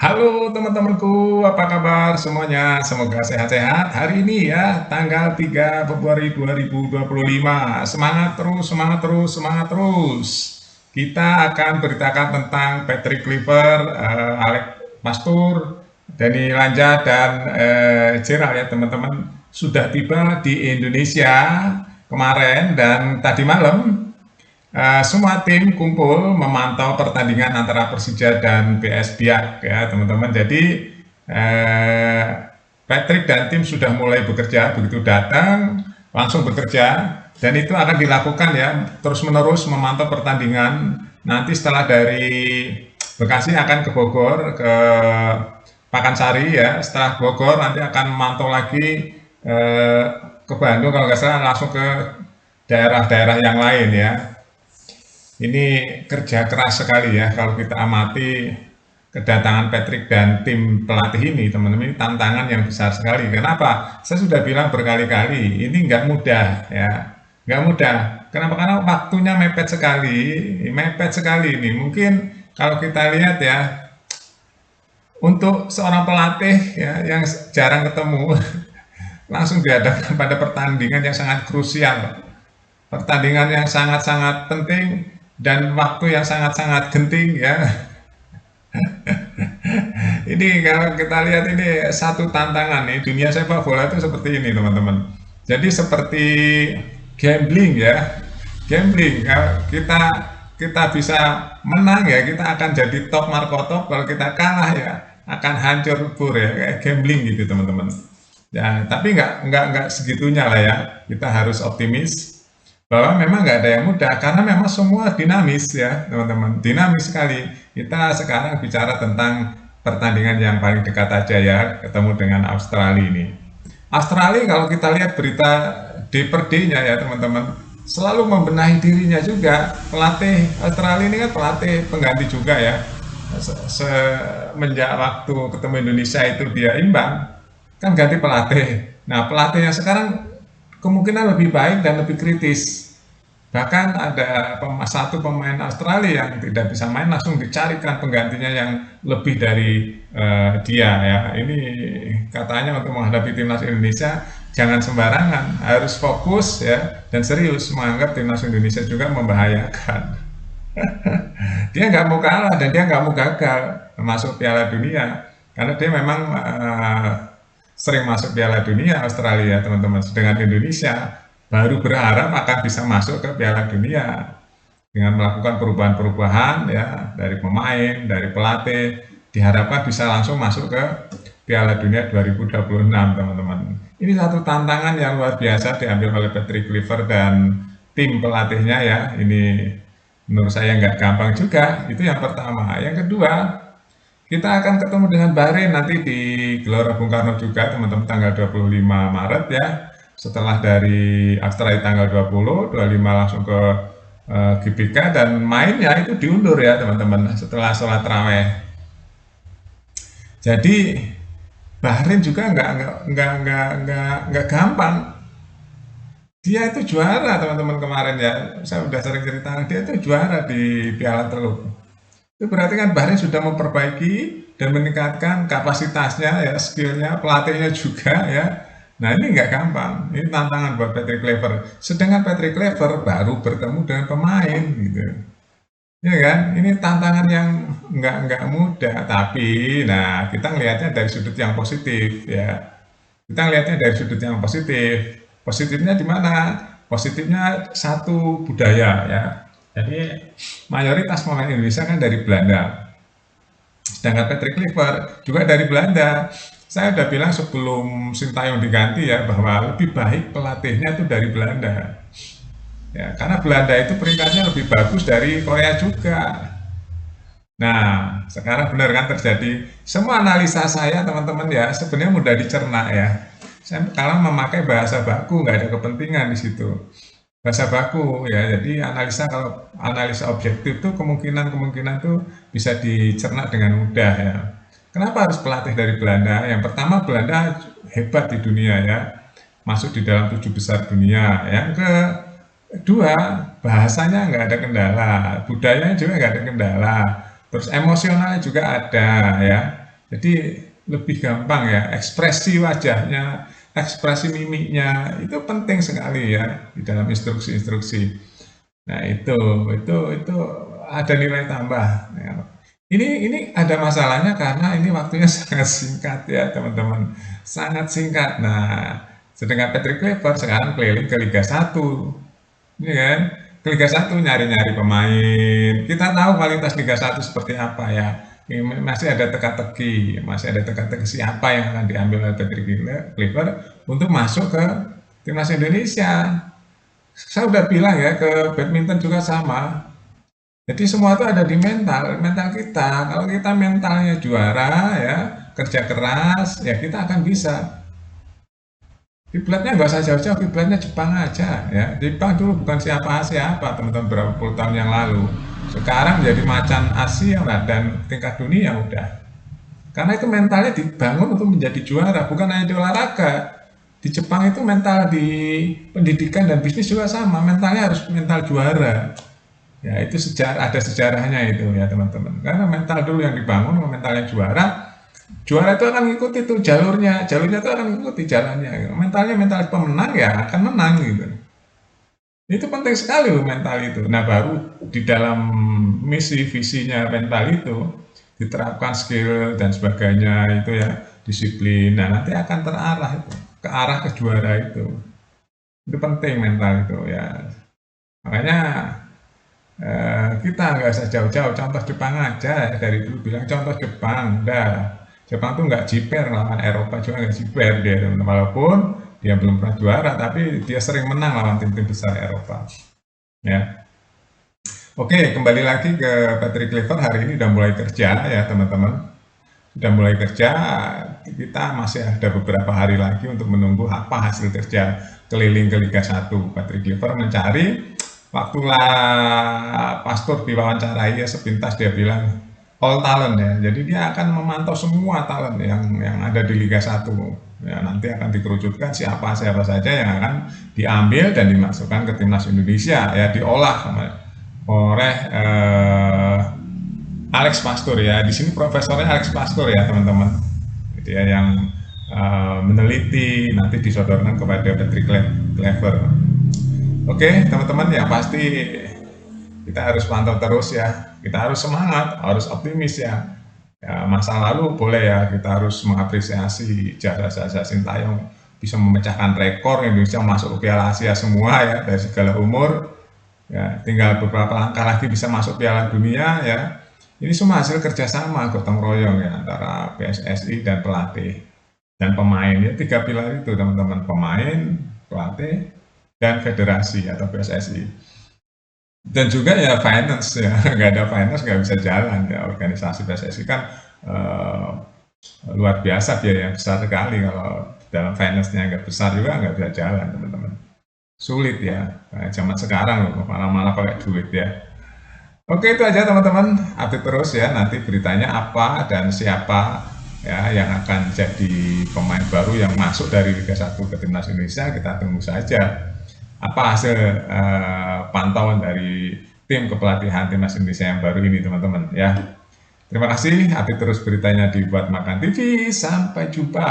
Halo teman-temanku, apa kabar semuanya? Semoga sehat-sehat hari ini ya, tanggal 3 Februari 2025. Semangat terus, semangat terus, semangat terus. Kita akan beritakan tentang Patrick Kluivert, Alex Pastur, Dani Lanja, dan Gerald ya teman-teman. Sudah tiba di Indonesia kemarin dan tadi malam. Semua tim kumpul memantau pertandingan antara Persija dan PS Biak ya teman-teman. Jadi eh, Patrick dan tim sudah mulai bekerja, begitu datang langsung bekerja dan itu akan dilakukan ya terus-menerus memantau pertandingan. Nanti setelah dari Bekasi akan ke Bogor, ke Pakansari ya. Setelah Bogor nanti akan memantau lagi eh, ke Bandung kalau nggak salah langsung ke daerah-daerah yang lain ya. Ini kerja keras sekali ya kalau kita amati kedatangan Patrick dan tim pelatih ini, teman-teman, ini tantangan yang besar sekali. Kenapa? Saya sudah bilang berkali-kali, ini nggak mudah ya, nggak mudah. Kenapa? Karena waktunya mepet sekali ini. Mungkin kalau kita lihat ya, untuk seorang pelatih ya yang jarang ketemu, langsung dihadapkan pada pertandingan yang sangat krusial, pertandingan yang sangat-sangat penting dan waktu yang sangat-sangat genting ya. Ini kalau kita lihat ini satu tantangan nih, dunia sepak bola itu seperti ini teman-teman. Jadi seperti gambling ya, gambling. Kalau kita bisa menang ya, kita akan jadi top markotop. Kalau kita kalah ya, akan hancur lebur ya, kayak gambling gitu teman-teman. Ya, tapi nggak segitunya lah ya. Kita harus optimis bahwa memang nggak ada yang mudah karena memang semua dinamis ya teman-teman, dinamis sekali. Kita sekarang bicara tentang pertandingan yang paling dekat aja ya, ketemu dengan Australia ini. Australia kalau kita lihat berita D per D-nya ya teman-teman, selalu membenahi dirinya juga. Pelatih Australia ini kan pelatih pengganti juga ya. Semenjak waktu ketemu Indonesia itu dia imbang, kan ganti pelatih. Nah, pelatih yang sekarang kemungkinan lebih baik dan lebih kritis. Bahkan ada satu pemain Australia yang tidak bisa main langsung dicarikan penggantinya yang lebih dari dia ya. Ini katanya untuk menghadapi timnas Indonesia jangan sembarangan, harus fokus ya dan serius menganggap timnas Indonesia juga membahayakan. Dia nggak mau kalah dan dia nggak mau gagal masuk Piala Dunia karena dia memang sering masuk Piala Dunia Australia teman-teman. Dengan Indonesia baru berharap akan bisa masuk ke Piala Dunia dengan melakukan perubahan-perubahan ya dari pemain, dari pelatih, diharapkan bisa langsung masuk ke Piala Dunia 2026 teman-teman. Ini satu tantangan yang luar biasa diambil oleh Patrick Kluivert dan tim pelatihnya ya. Ini menurut saya nggak gampang juga. Itu yang pertama. Yang kedua, kita akan ketemu dengan Bahrain nanti di Gelora Bung Karno juga teman-teman tanggal 25 Maret ya. Setelah dari Australia tanggal 20, 25 langsung ke GBK dan mainnya itu diundur ya teman-teman setelah sholat raweh. Jadi Bahrain juga nggak gampang. Dia itu juara teman-teman kemarin ya. Saya udah sering cerita dia itu juara di Piala Teluk. Itu berarti kan Bahrain sudah memperbaiki dan meningkatkan kapasitasnya ya, skillnya, pelatihnya juga ya. Nah ini nggak gampang, ini tantangan buat Patrick Kluivert. Sedangkan Patrick Kluivert baru bertemu dengan pemain gitu. Ya kan, ini tantangan yang nggak mudah. Tapi, nah kita ngelihatnya dari sudut yang positif ya. Kita ngelihatnya dari sudut yang positif. Positifnya di mana? Positifnya satu budaya ya. Jadi mayoritas pemain Indonesia kan dari Belanda. Sedangkan Patrick Kluivert juga dari Belanda. Saya udah bilang sebelum Sintayong diganti ya bahwa lebih baik pelatihnya itu dari Belanda. Ya, karena Belanda itu peringkatnya lebih bagus dari Korea juga. Nah, sekarang benar kan terjadi. Semua analisa saya teman-teman ya sebenarnya mudah dicerna ya. Saya kalau memakai bahasa baku nggak ada kepentingan di situ. Bahasa baku ya, jadi analisa kalau analisa objektif tuh kemungkinan-kemungkinan tuh bisa dicerna dengan mudah ya. Kenapa harus pelatih dari Belanda? Yang pertama Belanda hebat di dunia ya, masuk di dalam 7 besar dunia. Yang kedua bahasanya nggak ada kendala, budayanya juga nggak ada kendala, terus emosionalnya juga ada ya. Jadi lebih gampang ya, ekspresi wajahnya, ekspresi mimiknya itu penting sekali ya di dalam instruksi-instruksi. Nah, itu ada nilai tambah. Ya. Ini ada masalahnya karena ini waktunya sangat singkat ya, teman-teman. Sangat singkat. Nah, sedangkan Patrick Kluivert sekarang keliling ke Liga 1. Ini kan, ke Liga 1 nyari-nyari pemain. Kita tahu kualitas Liga 1 seperti apa ya. Ini masih ada teka-teki siapa yang akan diambil oleh Patrick Kluivert untuk masuk ke timnas Indonesia. Saya udah bilang ya, ke badminton juga sama. Jadi semua itu ada di mental kita. Kalau kita mentalnya juara ya, kerja keras, ya kita akan bisa. Kiblatnya nggak usah jauh-jauh, kiblatnya Jepang aja ya. Jepang dulu bukan siapa-siapa teman-teman berapa puluh tahun yang lalu. Sekarang menjadi macan Asia lah dan tingkat dunia udah. Karena itu mentalnya dibangun untuk menjadi juara, bukan hanya di olahraga. Di Jepang itu mental di pendidikan dan bisnis juga sama, mentalnya harus mental juara. Ya, itu ada sejarahnya itu ya teman-teman. Karena mental dulu yang dibangun, mentalnya juara, juara itu akan mengikuti tuh jalurnya itu akan mengikuti jalannya. Mentalnya mental pemenang ya akan menang gitu. Itu penting sekali loh mental itu. Nah, baru di dalam misi visinya mental itu diterapkan skill dan sebagainya itu ya, disiplin. Nah, nanti akan terarah itu ke arah ke juara itu. Itu penting mental itu ya. Makanya kita nggak usah jauh-jauh, contoh Jepang aja dari dulu bilang contoh Jepang, Jepang tuh nggak jiper lawan Eropa juga nggak jiper dia, walaupun dia belum pernah juara, tapi dia sering menang lawan tim-tim besar Eropa. Ya, oke, kembali lagi ke Patrick Kluivert. Hari ini udah mulai kerja ya teman-teman, sudah mulai kerja. Kita masih ada beberapa hari lagi untuk menunggu apa hasil kerja keliling ke Liga 1. Patrick Kluivert mencari. Waktulah Pastor diwawancarai ya, sepintas dia bilang all talent ya. Jadi dia akan memantau semua talent yang ada di Liga 1. Ya, nanti akan dikerucutkan siapa saja yang akan diambil dan dimasukkan ke timnas Indonesia ya, diolah oleh Alex Pastor ya. Di sini profesornya Alex Pastor ya teman-teman. Dia yang meneliti, nanti disodorkan kepada Patrick Kluivert. Oke, teman-teman, ya pasti kita harus pantau terus ya. Kita harus semangat, harus optimis ya. Ya, masa lalu boleh ya, kita harus mengapresiasi jasa-jasa Sintayong bisa memecahkan rekor Indonesia masuk ke Piala Asia semua ya, dari segala umur. Ya, tinggal beberapa langkah lagi bisa masuk Piala Dunia ya. Ini semua hasil kerjasama gotong royong ya antara PSSI dan pelatih dan pemain ya, 3 pilar itu teman-teman, pemain, pelatih, dan federasi atau PSSI. Dan juga ya finance ya, nggak ada finance nggak bisa jalan ya, organisasi PSSI kan luar biasa, biaya besar sekali. Kalau dalam finance-nya nggak besar juga nggak bisa jalan teman-teman, sulit ya. Nah, zaman sekarang loh malah pakai duit ya. Oke, itu aja teman-teman, update terus ya, nanti beritanya apa dan siapa ya yang akan jadi pemain baru yang masuk dari Liga 1 ke timnas Indonesia. Kita tunggu saja apa hasil pantauan dari tim kepelatihan timnas Indonesia yang baru ini teman-teman ya. Terima kasih, update terus beritanya di Buat Makan TV. Sampai jumpa.